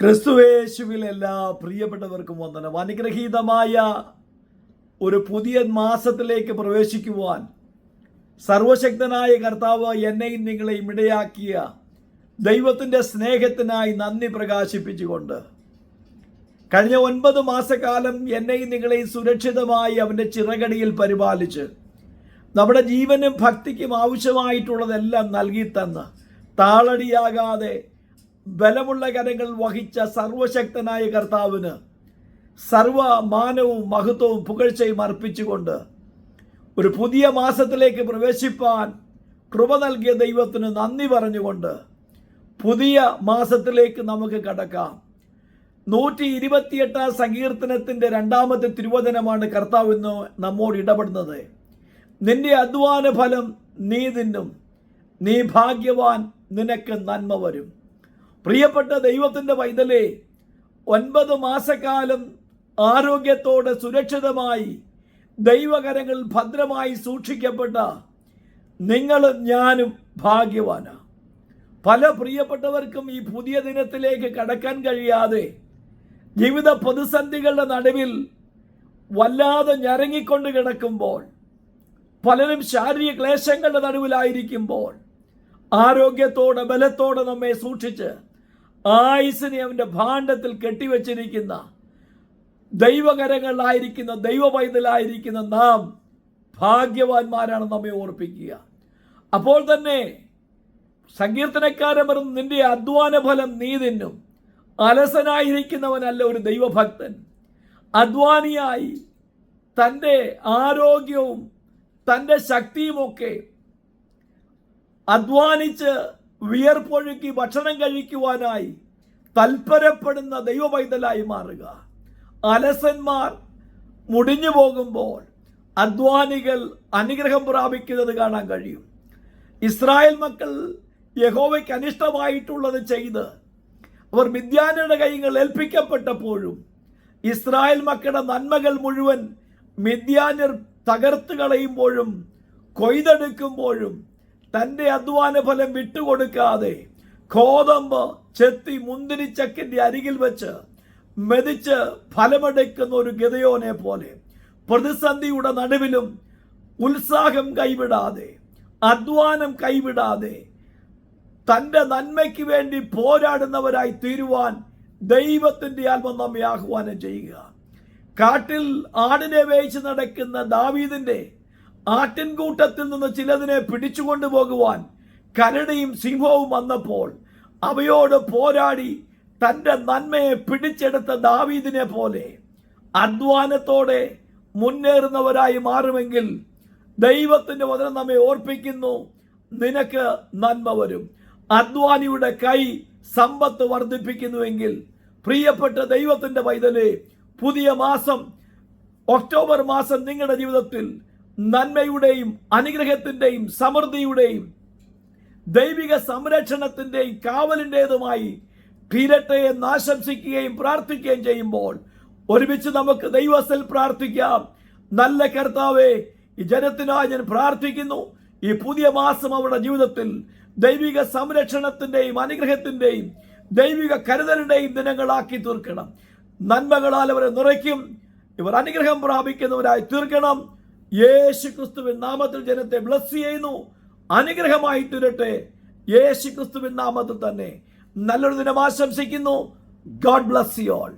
ക്രിസ്തുവേശുവിൽ എല്ലാ പ്രിയപ്പെട്ടവർക്കും വന്ദനം. അനുഗ്രഹീതമായ ഒരു പുതിയ മാസത്തിലേക്ക് പ്രവേശിക്കുവാൻ സർവശക്തനായ കർത്താവ് എന്നെയും നിങ്ങളെയും ഇടയാക്കിയ ദൈവത്തിൻ്റെ സ്നേഹത്തിനായി നന്ദി പ്രകാശിപ്പിച്ചുകൊണ്ട് കഴിഞ്ഞ 9 മാസക്കാലം എന്നെയും നിങ്ങളെയും സുരക്ഷിതമായി അവൻ്റെ ചിറകടിയിൽ പരിപാലിച്ച് നമ്മുടെ ജീവനും ഭക്തിക്കും ആവശ്യമായിട്ടുള്ളതെല്ലാം നൽകി തന്ന് താളടിയാകാതെ ബലമുള്ള കരങ്ങൾ വഹിച്ച സർവശക്തനായ കർത്താവിന് സർവമാനവും മഹത്വവും പുകഴ്ചയും അർപ്പിച്ചുകൊണ്ട് ഒരു പുതിയ മാസത്തിലേക്ക് പ്രവേശിപ്പാൻ കൃപ നൽകിയ ദൈവത്തിന് നന്ദി പറഞ്ഞുകൊണ്ട് പുതിയ മാസത്തിലേക്ക് നമുക്ക് കടക്കാം. 128 സങ്കീർത്തനത്തിൻ്റെ 2-ാമത്തെ തിരുവചനമാണ് കർത്താവ് ഇന്ന് നമ്മോട് ഇടപെടുന്നത്. നിന്റെ അധ്വാന ഫലം നീ തിന്നും, നീ ഭാഗ്യവാൻ, നിനക്ക് നന്മ വരും. പ്രിയപ്പെട്ട ദൈവത്തിൻ്റെ പൈതലേ, 9 മാസക്കാലം ആരോഗ്യത്തോടെ സുരക്ഷിതമായി ദൈവകരങ്ങൾ ഭദ്രമായി സൂക്ഷിക്കപ്പെട്ട നിങ്ങളും ഞാനും ഭാഗ്യവാനാണ്. പല പ്രിയപ്പെട്ടവർക്കും ഈ പുതിയ ദിനത്തിലേക്ക് കടക്കാൻ കഴിയാതെ ജീവിത പ്രതിസന്ധികളുടെ നടുവിൽ വല്ലാതെ ഞരങ്ങിക്കൊണ്ട് കിടക്കുമ്പോൾ, പലരും ശാരീരിക ക്ലേശങ്ങളുടെ നടുവിലായിരിക്കുമ്പോൾ ആരോഗ്യത്തോടെ ബലത്തോടെ നമ്മെ സൂക്ഷിച്ച് ആയുസിനെ അവൻ്റെ ഭാണ്ഡത്തിൽ കെട്ടിവെച്ചിരിക്കുന്ന ദൈവകരങ്ങളിലായിരിക്കുന്ന ദൈവ പൈതലായിരിക്കുന്ന നാം ഭാഗ്യവാന്മാരാണ് നമ്മെ ഓർപ്പിക്കുക. അപ്പോൾ തന്നെ സങ്കീർത്തനക്കാരൻ പറഞ്ഞു, നിന്റെ അധ്വാന ഫലം നീ തിന്നും. അലസനായിരിക്കുന്നവനല്ല ഒരു ദൈവഭക്തൻ. അധ്വാനിയായി തൻ്റെ ആരോഗ്യവും തൻ്റെ ശക്തിയുമൊക്കെ അധ്വാനിച്ച് വിയർപ്പൊഴുക്കി ഭക്ഷണം കഴിക്കുവാനായി തൽപരപ്പെടുന്ന ദൈവ പൈതലായി മാറുക. അലസന്മാർ മുടിഞ്ഞു പോകുമ്പോൾ അധ്വാനികൾ അനുഗ്രഹം പ്രാപിക്കുന്നത് കാണാൻ കഴിയും. ഇസ്രായേൽ മക്കൾ യഹോവയ്ക്ക് അനിഷ്ടമായിട്ടുള്ളത് ചെയ്ത് അവർ മിദ്യാന്യരുടെ കൈകൾ ഏൽപ്പിക്കപ്പെട്ടപ്പോഴും ഇസ്രായേൽ മക്കളുടെ നന്മകൾ മുഴുവൻ മിദ്യാന്യർ തകർത്ത് കളയുമ്പോഴും കൊയ്തെടുക്കുമ്പോഴും തൻ്റെ അധ്വാന ഫലം വിട്ടുകൊടുക്കാതെ ഗോതമ്പ് ചെത്തി മുന്തിരിച്ചക്കിൻ്റെ അരികിൽ വെച്ച് മെതിച്ച് ഫലമെടുക്കുന്ന ഒരു ഗിദെയോനെ പോലെ പ്രതിസന്ധിയുടെ നടുവിലും ഉത്സാഹം കൈവിടാതെ അധ്വാനം കൈവിടാതെ തൻ്റെ നന്മയ്ക്ക് വേണ്ടി പോരാടുന്നവരായി തീരുവാൻ ദൈവത്തിൻ്റെ ആത്മ നമ്മെ ആഹ്വാനം ചെയ്യുക. കാട്ടിൽ ആടിനെ വേയിച്ച് നടക്കുന്ന ദാവീദിന്റെ ആട്ടിൻകൂട്ടത്തിൽ നിന്ന് ചിലതിനെ പിടിച്ചുകൊണ്ടു പോകുവാൻ കരടിയും സിംഹവും വന്നപ്പോൾ അവയോട് പോരാടി തൻ്റെ നന്മയെ പിടിച്ചെടുത്ത ദാവീദിനെ പോലെ അധ്വാനത്തോടെ മുന്നേറുന്നവരായി മാറുമെങ്കിൽ ദൈവത്തിൻ്റെ വചനം നമ്മെ ഓർപ്പിക്കുന്നു, നിനക്ക് നന്മ വരും. അധ്വാനിയുടെ കൈ സമ്പത്ത് വർദ്ധിപ്പിക്കുന്നുവെങ്കിൽ പ്രിയപ്പെട്ട ദൈവത്തിൻ്റെ പൈതലേ, പുതിയ മാസം ഒക്ടോബർ മാസം നിങ്ങളുടെ ജീവിതത്തിൽ നന്മയുടെയും അനുഗ്രഹത്തിൻ്റെയും സമൃദ്ധിയുടെയും ദൈവിക സംരക്ഷണത്തിൻ്റെയും കാവലിൻ്റെതുമായി തീരട്ടെ എന്ന് ആശംസിക്കുകയും പ്രാർത്ഥിക്കുകയും ചെയ്യുമ്പോൾ ഒരുമിച്ച് നമുക്ക് ദൈവത്തിൽ പ്രാർത്ഥിക്കാം. നല്ല കർത്താവേ, ഈ ജനത്തിനായി ഞാൻ പ്രാർത്ഥിക്കുന്നു. ഈ പുതിയ മാസം അവരുടെ ജീവിതത്തിൽ ദൈവിക സംരക്ഷണത്തിൻ്റെയും അനുഗ്രഹത്തിൻ്റെയും ദൈവിക കരുതലിൻ്റെയും ദിനങ്ങളാക്കി തീർക്കണം. നന്മകളാൽ അവരെ നിറയ്ക്കും. ഇവർ അനുഗ്രഹം പ്രാപിക്കുന്നവരായി തീർക്കണം. യേശു ക്രിസ്തുവിൻ നാമത്തിൽ ജനത്തെ ബ്ലസ് ചെയ്യുന്നു. അനുഗ്രഹമായി തീരട്ടെ. യേശു ക്രിസ്തുവിൻ നാമത്തിൽ തന്നെ നല്ലൊരു ദിനം ആശംസിക്കുന്നു. God bless you all.